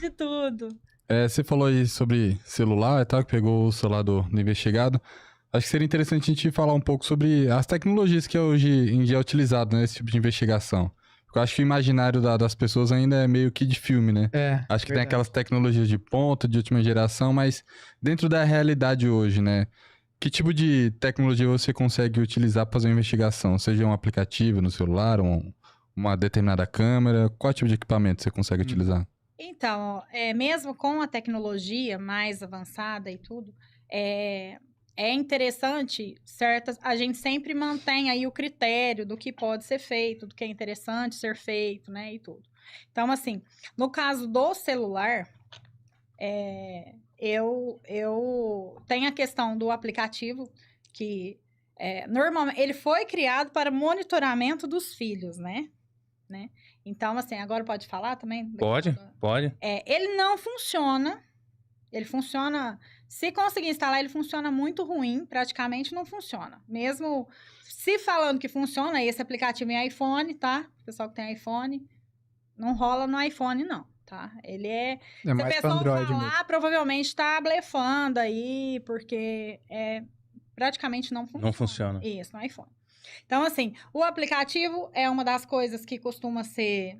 de tudo. Você falou aí sobre celular e tal, que pegou o celular do investigado. Acho que seria interessante a gente falar um pouco sobre as tecnologias que hoje em dia é utilizado nesse tipo de investigação. Porque eu acho que o imaginário das pessoas ainda é meio que de filme, né? Acho que tem aquelas tecnologias de ponta, de última geração, mas dentro da realidade hoje, né? Que tipo de tecnologia você consegue utilizar para fazer uma investigação? Seja um aplicativo no celular, uma determinada câmera? Qual tipo de equipamento você consegue utilizar? Então, mesmo com a tecnologia mais avançada e tudo, é interessante, a gente sempre mantém aí o critério do que pode ser feito, do que é interessante ser feito, né, e tudo. Então, assim, no caso do celular, eu tenho a questão do aplicativo que, normalmente, ele foi criado para monitoramento dos filhos, né? Então, assim, agora pode falar também? Pode. Ele não funciona. Ele funciona... Se conseguir instalar, ele funciona muito ruim. Praticamente não funciona. Mesmo se falando que funciona, esse aplicativo em iPhone, tá? O pessoal que tem iPhone, não rola no iPhone, não, tá? Ele é... É mais pra Android falar, mesmo. provavelmente tá blefando aí, porque praticamente não funciona. Não funciona. Isso, no iPhone. Então, assim, o aplicativo é uma das coisas que costuma ser...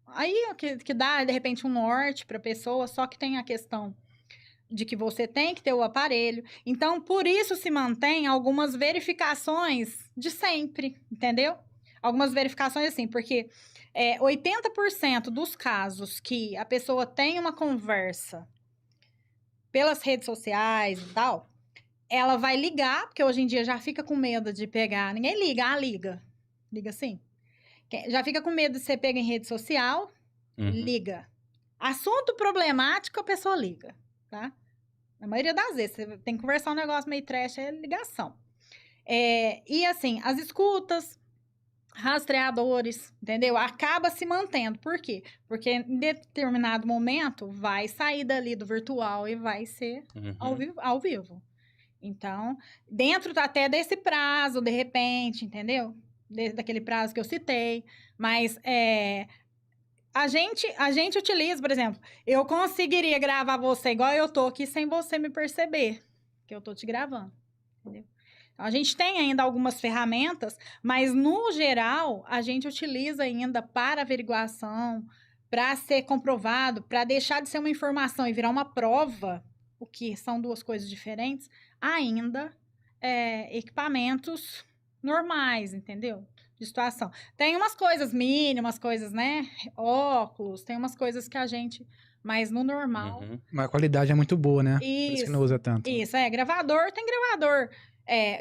aí, que dá, de repente, um norte para a pessoa, só que tem a questão de que você tem que ter o aparelho. Então, por isso se mantém algumas verificações de sempre, entendeu? Algumas verificações assim, porque 80% dos casos que a pessoa tem uma conversa pelas redes sociais e tal, ela vai ligar, porque hoje em dia já fica com medo de pegar. Ninguém liga, liga. Liga sim. Já fica com medo de ser pega em rede social, liga. Assunto problemático, a pessoa liga, tá? Na maioria das vezes, você tem que conversar um negócio meio trash, é ligação. E assim, as escutas, rastreadores, entendeu? Acaba se mantendo. Por quê? Porque em determinado momento vai sair dali do virtual e vai ser ao vivo. Então, dentro até desse prazo, de repente, entendeu? Daquele prazo que eu citei. Mas a gente utiliza, por exemplo, eu conseguiria gravar você igual eu tô aqui sem você me perceber que eu tô te gravando, entendeu? Então, a gente tem ainda algumas ferramentas, mas no geral, a gente utiliza ainda para averiguação, para ser comprovado, para deixar de ser uma informação e virar uma prova, o que são duas coisas diferentes, ainda equipamentos normais, entendeu? De situação. Tem umas coisas mínimas, coisas, né? Óculos, tem umas coisas que a gente... Mas no normal... Mas a qualidade é muito boa, né? Por isso que não usa tanto. Isso, gravador, tem gravador.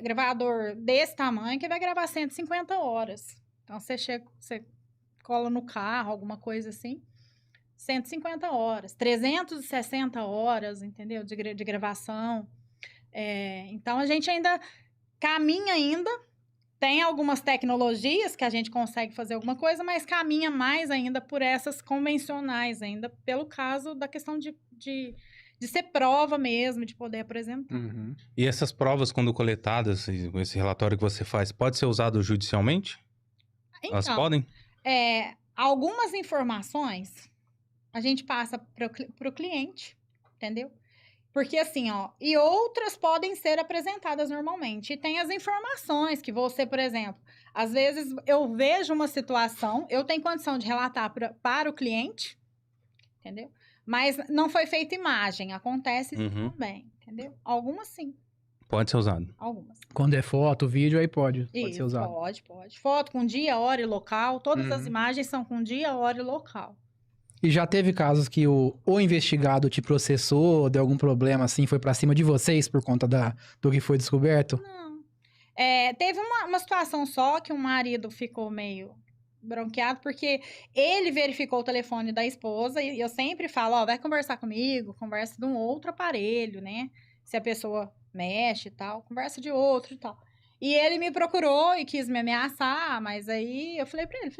Gravador desse tamanho que vai gravar 150 horas. Então, você cola no carro, alguma coisa assim. 150 horas. 360 horas, entendeu? De gravação. Então, a gente ainda caminha ainda. Tem algumas tecnologias que a gente consegue fazer alguma coisa, mas caminha mais ainda por essas convencionais ainda, pelo caso da questão de ser prova mesmo, de poder apresentar. E essas provas, quando coletadas, esse relatório que você faz, pode ser usado judicialmente? Então, elas podem? Algumas informações a gente passa para o cliente, entendeu? Porque assim, e outras podem ser apresentadas normalmente. E tem as informações que você, por exemplo, às vezes eu vejo uma situação, eu tenho condição de relatar para o cliente, entendeu? Mas não foi feita imagem, acontece isso também, entendeu? Algumas sim. Pode ser usado. Algumas. Quando é foto, vídeo, aí pode ser usado. Pode. Foto com dia, hora e local, todas as imagens são com dia, hora e local. E já teve casos que o investigado te processou, deu algum problema assim, foi pra cima de vocês por conta do que foi descoberto? Não. Teve uma situação só que o marido ficou meio bronqueado, porque ele verificou o telefone da esposa, e eu sempre falo, vai conversar comigo, conversa de um outro aparelho, né? Se a pessoa mexe e tal, conversa de outro e tal. E ele me procurou e quis me ameaçar, mas aí eu falei pra ele,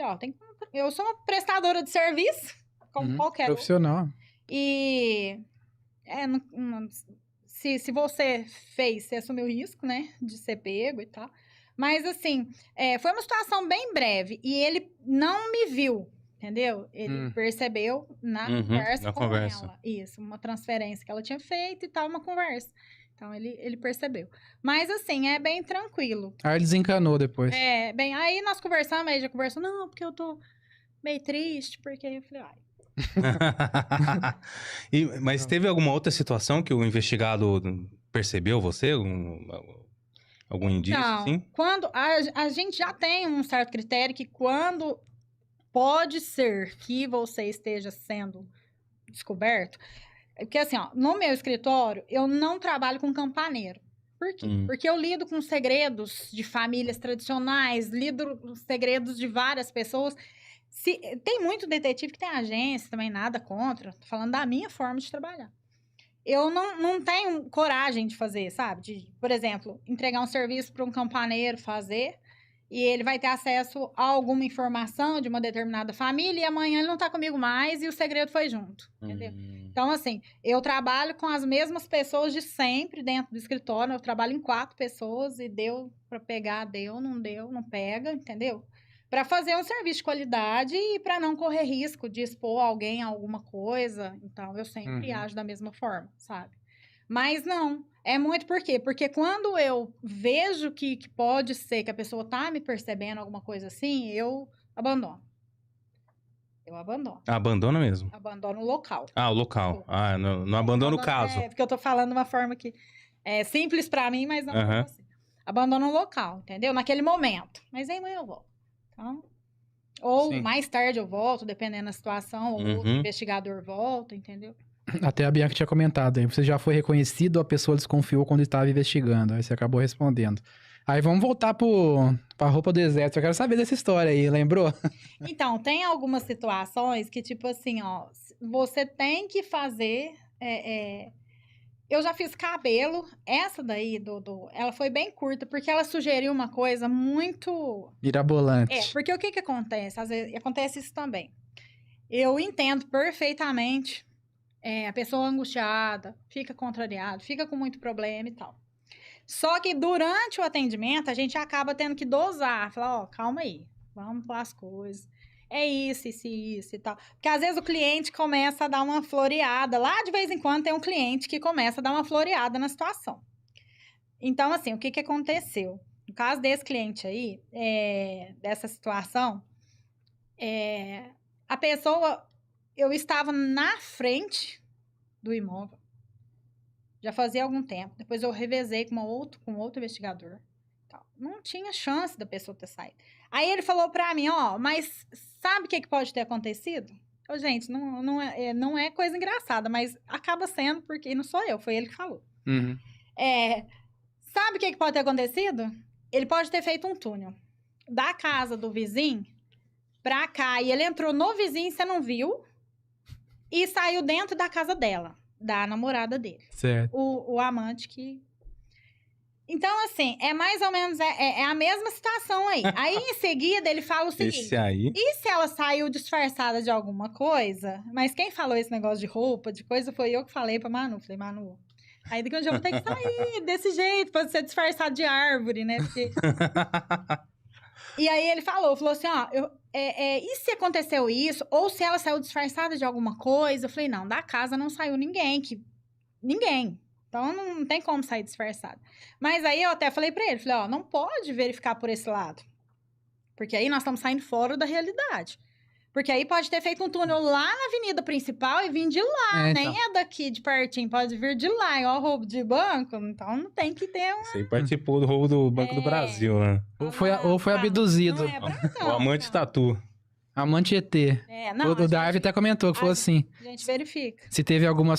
eu sou uma prestadora de serviço, como qualquer profissional. E se você fez, você assumiu o risco, né, de ser pego e tal. Mas assim, foi uma situação bem breve e ele não me viu, entendeu? Ele percebeu na Uhum, conversa na com conversa. ela. Isso, uma transferência que ela tinha feito e tal, uma conversa. Então, ele percebeu. Mas, assim, é bem tranquilo. Aí ele desencanou depois. É, bem, aí nós conversamos, aí já conversou, não, porque eu tô meio triste, porque eu falei, ai. Mas teve alguma outra situação que o investigado percebeu você? Algum indício, Não, assim? quando a gente já tem um certo critério que quando pode ser que você esteja sendo descoberto, porque assim, ó, no meu escritório, eu não trabalho com campaneiro. Por quê? Porque eu lido com segredos de famílias tradicionais, lido com segredos de várias pessoas. Tem muito detetive que tem agência também, nada contra. Tô falando da minha forma de trabalhar. Eu não tenho coragem de fazer, sabe? De, por exemplo, entregar um serviço para um campaneiro fazer e ele vai ter acesso a alguma informação de uma determinada família e amanhã ele não tá comigo mais e o segredo foi junto, entendeu? Então, assim, eu trabalho com as mesmas pessoas de sempre dentro do escritório, eu trabalho em 4 pessoas e deu para pegar, deu, não pega, entendeu? Para fazer um serviço de qualidade e para não correr risco de expor alguém a alguma coisa. Então, eu sempre ajo da mesma forma, sabe? Mas não, é muito por quê? Porque quando eu vejo que pode ser que a pessoa tá me percebendo alguma coisa assim, eu abandono. Eu abandono. Abandona mesmo? Abandono o local. Ah, o local. Ah, não abandona o caso. É, porque eu tô falando de uma forma que é simples para mim, mas não pra você. Abandono o local, entendeu? Naquele momento. Mas aí amanhã eu volto. Então, ou Sim. mais tarde eu volto, dependendo da situação, ou outro investigador volta, entendeu? Até a Bianca tinha comentado aí. Você já foi reconhecido ou a pessoa desconfiou quando estava investigando? Aí você acabou respondendo. Aí vamos voltar pra roupa do exército. Eu quero saber dessa história aí, lembrou? Então, tem algumas situações que, tipo assim, ó, você tem que fazer. Eu já fiz cabelo. Essa daí, ela foi bem curta, porque ela sugeriu uma coisa muito. Mirabolante. Porque o que acontece? Às vezes acontece isso também. Eu entendo perfeitamente. A pessoa angustiada, fica contrariada, fica com muito problema e tal. Só que durante o atendimento, a gente acaba tendo que dosar. Falar, ó, calma aí, vamos pôr as coisas. É isso e tal. Porque às vezes o cliente começa a dar uma floreada. Lá, de vez em quando, tem um cliente que começa a dar uma floreada na situação. Então, assim, o que aconteceu? No caso desse cliente aí, dessa situação, a pessoa... Eu estava na frente do imóvel. Já fazia algum tempo. Depois eu revezei com outro investigador. Não tinha chance da pessoa ter saído. Aí ele falou pra mim, ó, mas sabe o que pode ter acontecido? Gente, não é coisa engraçada, mas acaba sendo, porque não sou eu, foi ele que falou. Sabe o que pode ter acontecido? Ele pode ter feito um túnel da casa do vizinho pra cá. E ele entrou no vizinho, você não viu? E saiu dentro da casa dela, da namorada dele. Certo. O amante que... Então, assim, é mais ou menos... É a mesma situação aí. Aí, em seguida, ele fala o seguinte... Esse aí... E se ela saiu disfarçada de alguma coisa? Mas quem falou esse negócio de roupa, de coisa, foi eu que falei pra Manu. Falei, Manu... Aí, daqui a um dia eu vou ter que sair desse jeito, pode ser disfarçado de árvore, né? Porque... E aí ele falou assim, ó, e se aconteceu isso? Ou se ela saiu disfarçada de alguma coisa? Eu falei, não, da casa não saiu ninguém. Ninguém. Então, não tem como sair disfarçado. Mas aí eu até falei pra ele, falei, ó, não pode verificar por esse lado. Porque aí nós estamos saindo fora da realidade. Porque aí pode ter feito um túnel lá na avenida principal e vir de lá, então. nem é daqui de pertinho, pode vir de lá, igual roubo de banco, então não tem que ter um... Você participou do roubo do Banco do Brasil, né? Ou foi abduzido. Não é pra não, O amante não. tatu. Amante ET. Não, O Darwin até comentou que falou assim, a gente verifica. se teve alguma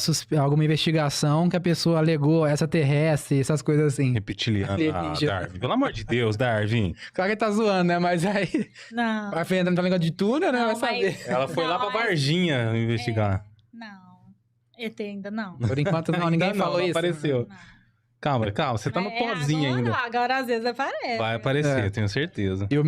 investigação que a pessoa alegou extraterrestre, essas coisas assim. Reptiliano. Alienígena. Darwin. Pelo amor de Deus, Darwin. Claro que ele tá zoando, né? Mas aí, Não, vai entrar no negócio de túnel, né? Não, Vai mas- saber. Ela foi lá pra Varginha investigar. não. ET ainda não. Por enquanto não, Ainda ninguém não, falou não isso. apareceu. Não. Calma, você tá no pozinho agora, ainda. Agora às vezes aparece. Vai aparecer, É. tenho certeza. E o